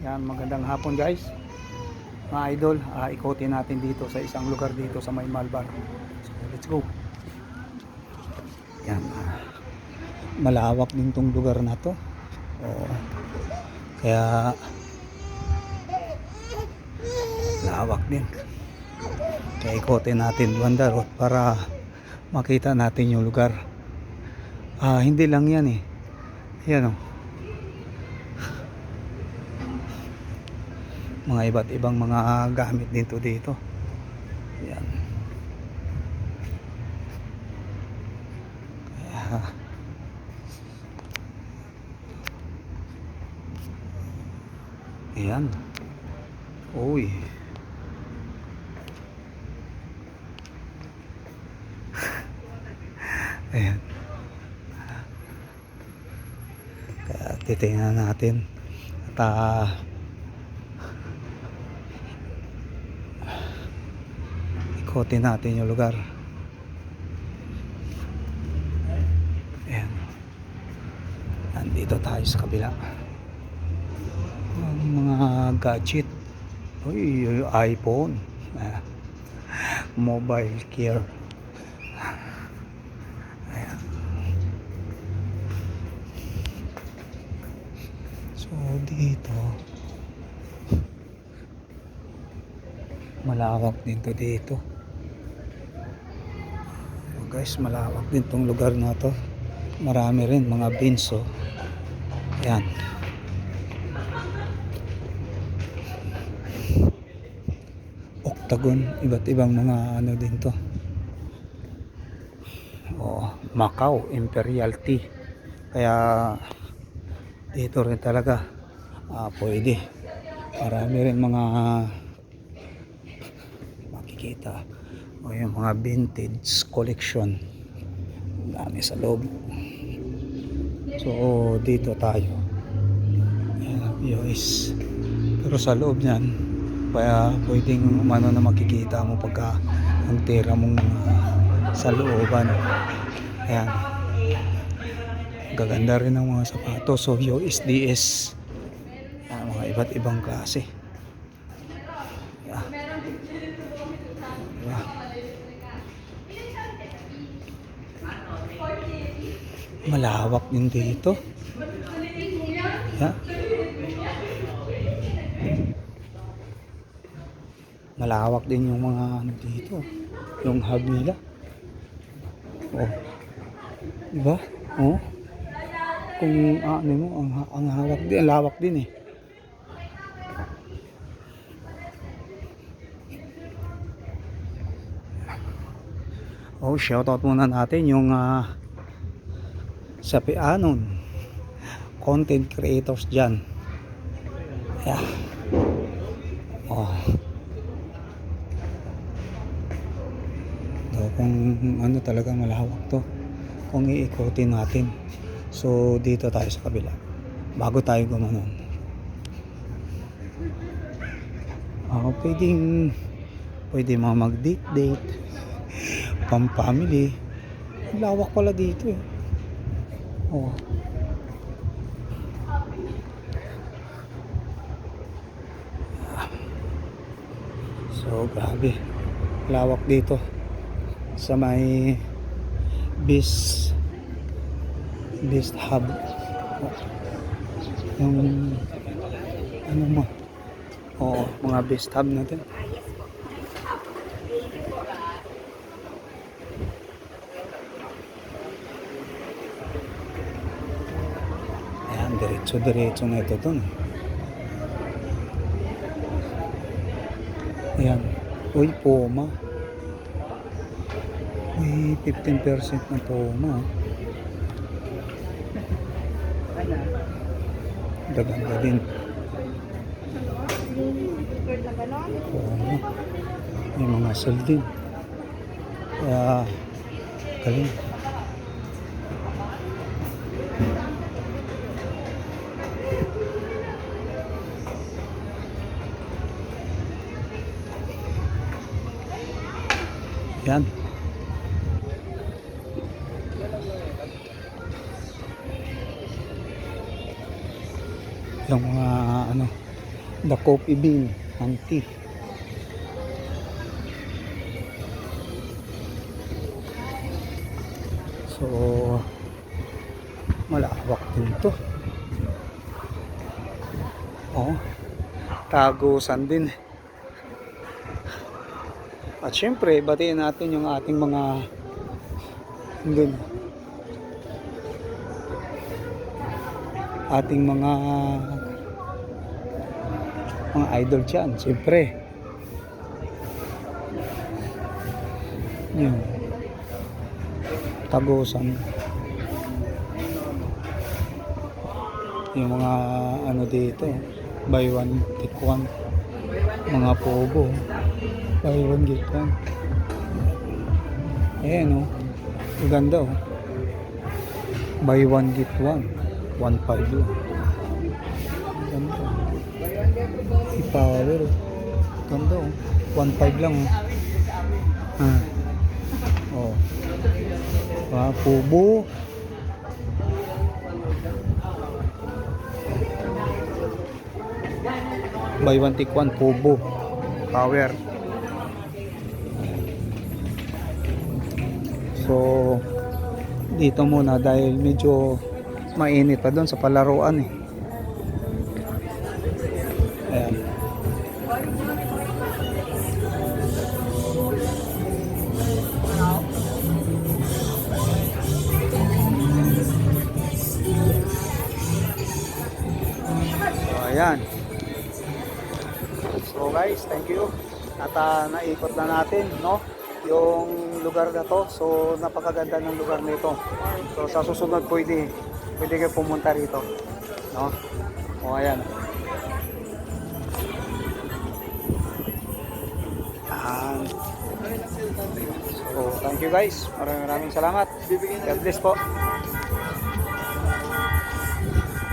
Yan, magandang hapon guys. Mga idol, ikotin natin dito sa isang lugar dito sa May Malbar. So, let's go. Yan, malawak din tong lugar na to. Oh, kaya lawak din. Kaya ikotin natin Banda Road para makita natin yung lugar. Hindi lang yan eh. Yan oh. Mga iba't ibang mga gamit dito. Yan. Kaya ayan. Uy. Ayan. Kaya titingnan natin at ikotin natin yung lugar. Ayan. Nandito tayo sa kabila. Ang mga gadget. Uy, yung iPhone. Mobile care. Ayan. So dito malawak din to dito. So guys, malawak din tong lugar na to. Marami rin mga binso. Ayan. Octagon, iba't ibang mga ano din to. Macau Imperial Tea. Kaya dito rin talaga pwede. Marami rin mga makikita o yung mga vintage collection. Dami sa loob. So dito tayo. Ayan, US. Pero sa loob niyan, kaya pwedeng na makikita mo pagka ang tira mong sa looban. Ayan. Gaganda rin ng mga sapatos. So USDS. Mga iba't ibang klase. Yeah. Yeah. Malawak din dito. Yeah. Malawak din yung mga ano dito. Yung hub nila. Oh. Diba? Oh. Kung ano mo, ang hawak din, ang lawak din eh. Oh, shoutout muna natin yung sa Pianon content creators dyan. Yeah. Oh. So, kung ano talagang malawak to, kung iikotin natin. So dito tayo sa kabila bago tayo gumanon. Pwede mga mag-date pang family. Lawak pala dito eh. Oh. So grabe lawak dito sa may beast hub. Yung ano mo, mga beast hub natin. Ayan, diretso na ito dun. Ayan. Uy, Puma. Uy, 15% na Puma. Gaganda din. May mga sale din. Kaya galing. Yan. Yung mga ano The Coffee Bean and Tea. So, malawak din to. Oh, tagusan din. At syempre, batiin natin yung ating mga dun, ating mga idol dyan. Syempre, yun, tagusan. Yung mga ano dito, buy one take one, mga pogo, buy one get one. Ayan, oh, maganda, oh, buy one get one, 1.5 lang. Ganda, i-power, oh. Ganda, oh, 1.5 lang, oh. Pogo. Buy one take one, Pobo power. So dito muna dahil medyo mainit pa doon sa palaruan eh. Ayan. So ayan. So guys, thank you. At naikot na natin, no, yung lugar na to. So napakaganda ng lugar nito. So sa susunod pwede kayo pumunta rito, no. O ayan. Yan. So thank you guys. Maraming salamat. God bless po.